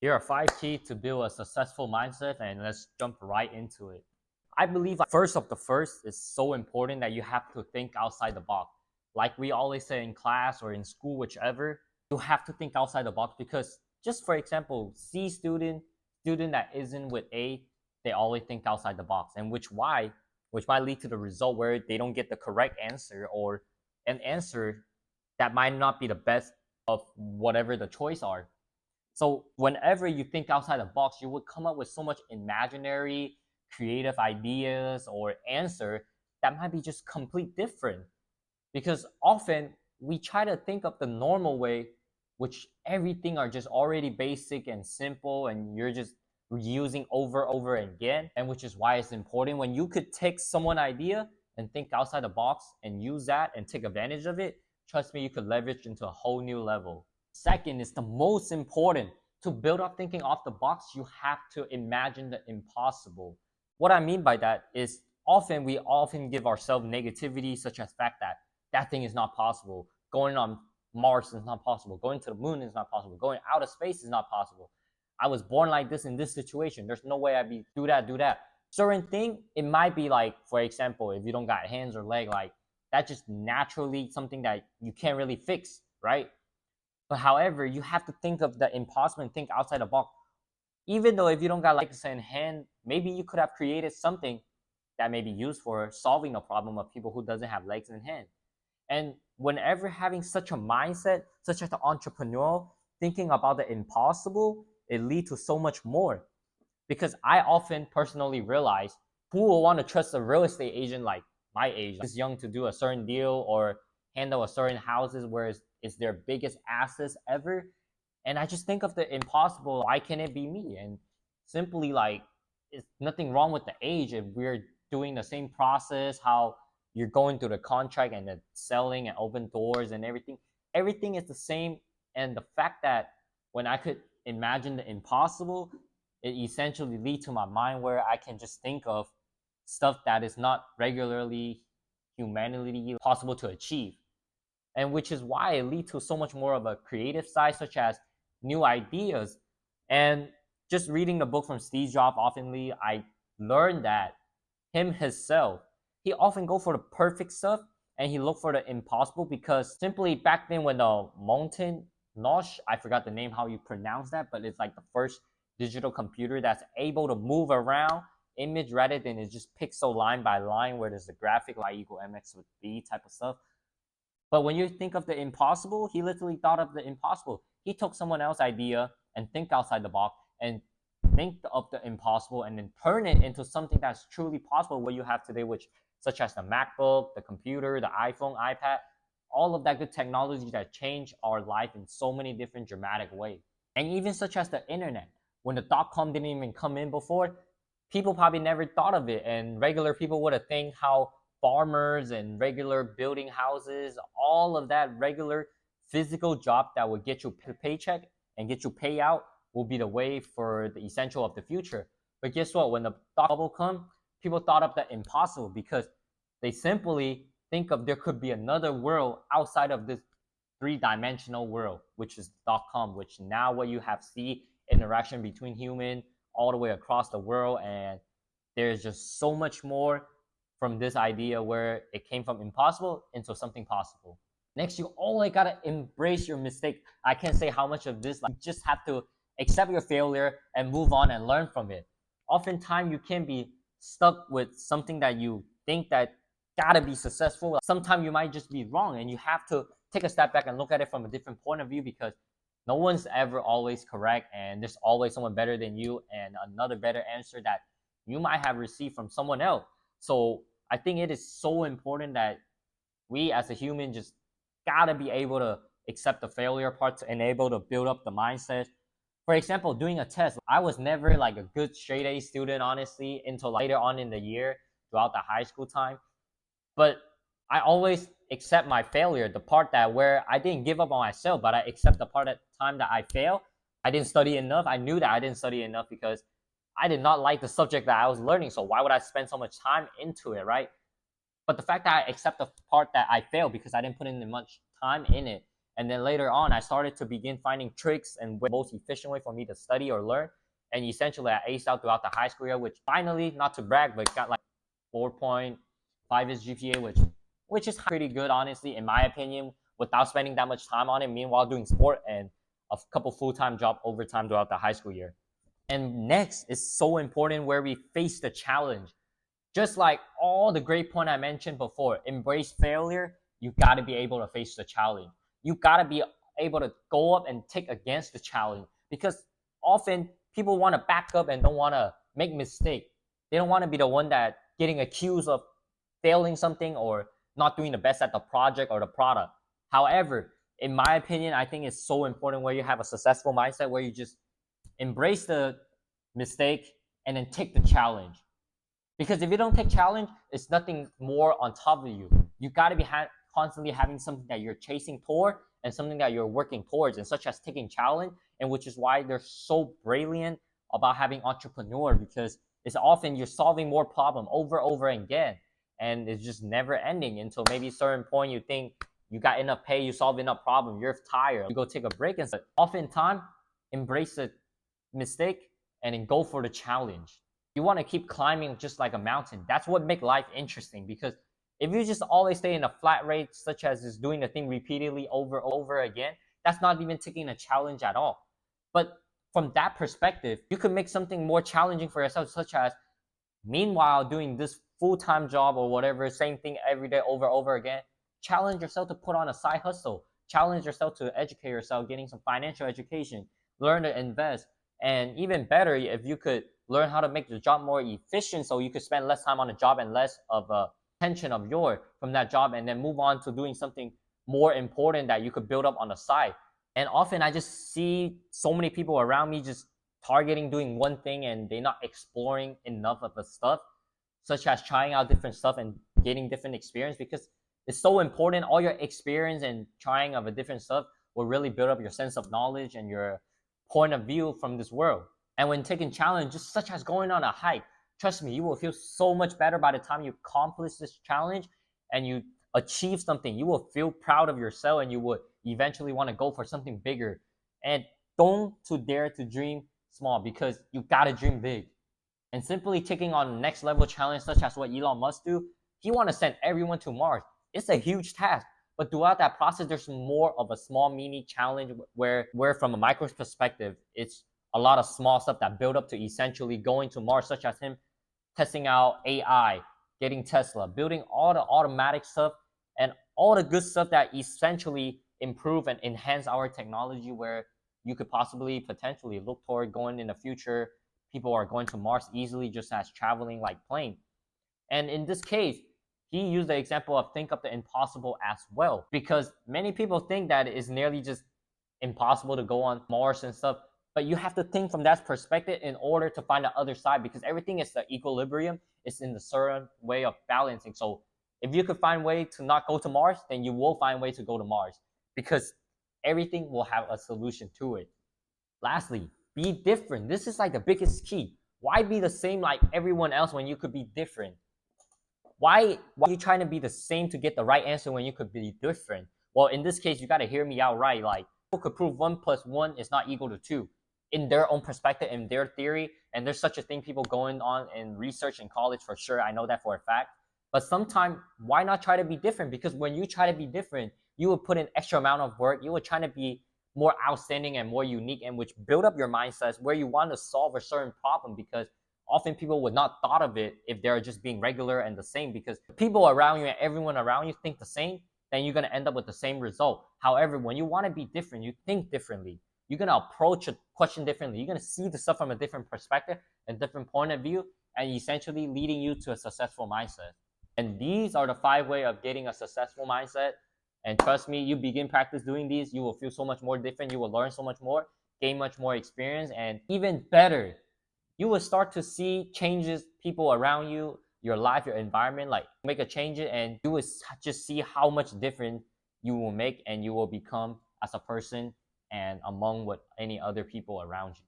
Here are 5 keys to build a successful mindset, and let's jump right into it. I believe first of the first is so important that you have to think outside the box. Like we always say in class or in school, whichever, you have to think outside the box because just for example, student that isn't with A, they always think outside the box, and which might lead to the result where they don't get the correct answer or an answer that might not be the best of whatever the choice are. So whenever you think outside the box, you would come up with so much imaginary, creative ideas or answer that might be just complete different. Because often we try to think of the normal way, which everything are just already basic and simple, and you're just using over again. And which is why it's important when you could take someone idea and think outside the box and use that and take advantage of it. Trust me, you could leverage into a whole new level. Second is the most important. To build up thinking off the box, you have to imagine the impossible. What I mean by that is we often give ourselves negativity, such as the fact that that thing is not possible. Going on Mars is not possible. Going to the moon is not possible. Going out of space is not possible. I was born like this in this situation. There's no way I'd be do that, do that. Certain thing, it might be like, for example, if you don't got hands or leg, like that's just naturally something that you can't really fix, right? But however, you have to think of the impossible and think outside the box. Even though if you don't got legs and hand, maybe you could have created something that may be used for solving a problem of people who doesn't have legs and hands. And whenever having such a mindset, such as the entrepreneurial, thinking about the impossible, it leads to so much more. Because I often personally realize who will want to trust a real estate agent like my age, is young to do a certain deal or handle a certain houses where it's their biggest assets ever. And I just think of the impossible. Why can't it be me? And simply like, it's nothing wrong with the age if we're doing the same process, how you're going through the contract and the selling and open doors and everything. Everything is the same. And the fact that when I could imagine the impossible, it essentially leads to my mind where I can just think of stuff that is not regularly humanity possible to achieve. And which is why it leads to so much more of a creative side, such as new ideas. And just reading the book from Steve Jobs, oftenly I learned that him himself, he often go for the perfect stuff and he look for the impossible because simply back then when the Mountain Nosh, I forgot the name how you pronounce that, but it's like the first digital computer that's able to move around image rather than it's just pixel line by line where there's the graphic y equal mx with b type of stuff. But when you think of the impossible, he literally thought of the impossible. He took someone else's idea and think outside the box and think of the impossible and then turn it into something that's truly possible what you have today, which such as the MacBook, the computer, the iPhone, iPad, all of that good technology that changed our life in so many different dramatic ways. And even such as the internet. When the dot-com didn't even come in before, people probably never thought of it. And regular people would have think how farmers and regular building houses, all of that regular physical job that would get you a paycheck and get you payout will be the way for the essential of the future. But guess what? When the bubble come, people thought of the impossible because they simply think of there could be another world outside of this three-dimensional world, which is .com, which now what you have see interaction between human all the way across the world, and there's just so much more from this idea where it came from impossible into something possible. Next, you only gotta embrace your mistake. I can't say how much of this, like, you just have to accept your failure and move on and learn from it. Oftentimes, you can be stuck with something that you think that gotta be successful. Sometimes you might just be wrong, and you have to take a step back and look at it from a different point of view because no one's ever always correct, and there's always someone better than you and another better answer that you might have received from someone else. So I think it is so important that we as a human just gotta be able to accept the failure part to enable to build up the mindset. For example, doing a test, I was never like a good straight A student, honestly, until later on in the year throughout the high school time. But I always accept my failure, the part that where I didn't give up on myself, but I accept the part at the time that I failed. I didn't study enough. I knew that I didn't study enough because I did not like the subject that I was learning. So why would I spend so much time into it, right? But the fact that I accept the part that I failed because I didn't put in much time in it, And then later on, I started to begin finding tricks and the most efficient way for me to study or learn. And essentially, I aced out throughout the high school year, which finally, not to brag, but got like 4.5 is GPA, which is pretty good, honestly, in my opinion, without spending that much time on it. Meanwhile, doing sport and a couple full-time job overtime throughout the high school year. And next is so important where we face the challenge. Just like all the great point I mentioned before, embrace failure. You got to be able to face the challenge. You got to be able to go up and take against the challenge, because often people want to back up and don't want to make mistake. They don't want to be the one that getting accused of failing something or not doing the best at the project or the product. However, in my opinion, I think it's so important where you have a successful mindset where you just embrace the mistake and then take the challenge. Because if you don't take challenge, it's nothing more on top of you. You got to be constantly having something that you're chasing toward and something that you're working towards, and such as taking challenge, and which is why they're so brilliant about having entrepreneur, because it's often you're solving more problem over again, and it's just never ending until maybe a certain point you think you got enough pay, you solve enough problem, you're tired, you go take a break, and oftentimes embrace the mistake and then go for the challenge. You want to keep climbing just like a mountain. That's what makes life interesting, because if you just always stay in a flat rate, such as just doing the thing repeatedly over again, that's not even taking a challenge at all. But from that perspective, you could make something more challenging for yourself, such as meanwhile doing this full-time job or whatever, same thing every day over again. Challenge yourself to put on a side hustle. Challenge yourself to educate yourself, getting some financial education, learn to invest. And even better, if you could learn how to make the job more efficient so you could spend less time on the job and less of a tension of yours from that job, and then move on to doing something more important that you could build up on the side. And often I just see so many people around me just targeting doing one thing and they're not exploring enough of the stuff, such as trying out different stuff and getting different experience, because it's so important. All your experience and trying of a different stuff will really build up your sense of knowledge and your point of view from this world. And when taking challenges, such as going on a hike, trust me, you will feel so much better by the time you accomplish this challenge and you achieve something. You will feel proud of yourself and you would eventually want to go for something bigger. And don't to dare to dream small, because you got to dream big. And simply taking on next level challenge, such as what Elon Musk do, he want to send everyone to Mars. It's a huge task. But throughout that process, there's more of a small mini challenge where from a micro perspective, it's a lot of small stuff that build up to essentially going to Mars, such as him testing out AI, getting Tesla, building all the automatic stuff and all the good stuff that essentially improve and enhance our technology, where you could possibly potentially look toward going in the future. People are going to Mars easily just as traveling like plane. And in this case, he used the example of think of the impossible as well, because many people think that it's nearly just impossible to go on Mars and stuff. But you have to think from that perspective in order to find the other side, because everything is the equilibrium. It's in the certain way of balancing. So if you could find a way to not go to Mars, then you will find a way to go to Mars, because everything will have a solution to it. Lastly, be different. This is like the biggest key. Why be the same like everyone else when you could be different? Why are you trying to be the same to get the right answer when you could be different? Well, in this case, you got to hear me out right. Like, people could prove 1 + 1 is not equal to 2 in their own perspective, in their theory. And there's such a thing, people going on in research in college for sure. I know that for a fact. But sometimes, why not try to be different? Because when you try to be different, you will put in extra amount of work. You will try to be more outstanding and more unique, and which build up your mindsets where you want to solve a certain problem, because often people would not thought of it if they're just being regular and the same, because people around you and everyone around you think the same, then you're going to end up with the same result. However, when you want to be different, you think differently. You're going to approach a question differently. You're going to see the stuff from a different perspective and different point of view, and essentially leading you to a successful mindset. And these are the 5 ways of getting a successful mindset. And trust me, you begin practice doing these, you will feel so much more different. You will learn so much more, gain much more experience, and even better, you will start to see changes, people around you, your life, your environment, like make a change, and you will just see how much difference you will make, and you will become as a person and among what any other people around you.